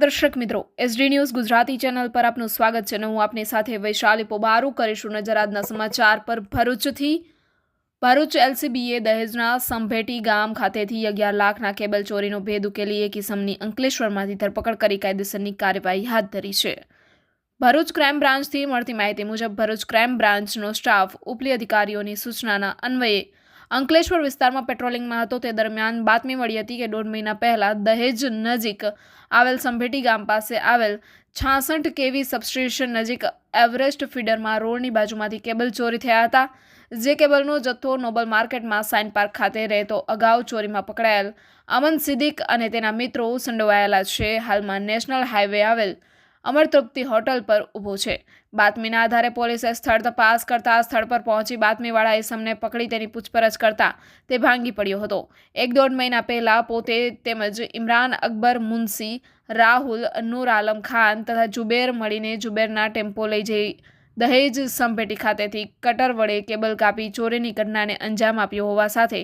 દર્શક મિત્રો, SD news Gujarati channel પર આપનું સ્વાગત છે અને હું આપની સાથે વૈશાલી પોબારુ કરીશું નજર આજના સમાચાર પર ભરૂચ એલસીબીએ દહેજના સંભેટી ગામ ખાતેથી 11 લાખના કેબલ ચોરીનો ભેદ ઉકેલી એક ઇસમની અંકલેશ્વરમાંથી ધરપકડ કરી કાયદેસરની કાર્યવાહી હાથ ધરી છે। ભરૂચ ક્રાઇમ બ્રાન્ચથી મળતી માહિતી મુજબ ભરૂચ ક્રાઇમ બ્રાન્ચનો સ્ટાફ ઉપલી અધિકારીઓની સૂચનાના અન્વયે અંકલેશ્વર વિસ્તારમાં પેટ્રોલિંગમાં હતો તે દરમિયાન બાતમી મળી હતી કે 1.5 મહિના પહેલા દહેજ નજીક આવેલ સંભેટી ગામ પાસે આવેલ 66 કેવી સબસ્ટેશન નજીક એવરેસ્ટ ફીડરમાં રોડની બાજુમાંથી કેબલ ચોરી થયા હતા। જે કેબલનો જથ્થો નોબલ માર્કેટમાં સાઇન પાર્ક ખાતે રહેતો અગાઉ ચોરીમાં પકડાયેલ અમન સિદ્દીક અને તેના મિત્રો સંડોવાયેલા છે। હાલમાં નેશનલ હાઈવે આવેલ અમર તૃપ્તિ હોટલ પર ઊભો છે। બાતમીના આધારે પોલીસે સ્થળ તપાસ કરતા સ્થળ પર પહોંચી બાતમીવાળા ઇસમને પકડી તેની પૂછપરછ કરતા તે ભાંગી પડ્યો હતો। 1.5 મહિના પહેલા પોતે તેમજ ઇમરાન અકબર મુનસી, રાહુલ, નૂર આલમ ખાન તથા જુબેર મળીને જુબેરના ટેમ્પો લઈ જઈ દહેજ સંભેટી ખાતેથી કટર વડે કેબલ કાપી ચોરીની ઘટનાને અંજામ આપ્યો હોવા સાથે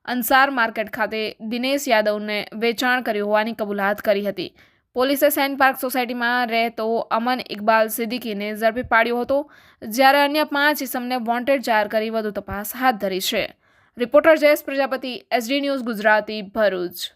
અંસાર માર્કેટ ખાતે દિનેશ યાદવને વેચાણ કર્યું હોવાની કબૂલાત કરી હતી। પોલીસે સાઇન પાર્ક સોસાયટીમાં રહેતો અમન ઇકબાલ સિદ્દીકીને ઝડપી પાડ્યો હતો, જ્યારે અન્ય 5 ઇસમને વોન્ટેડ જાહેર કરી વધુ તપાસ હાથ ધરી છે। Reporter Jayesh Prajapati, SD news Gujarati, Bharuch.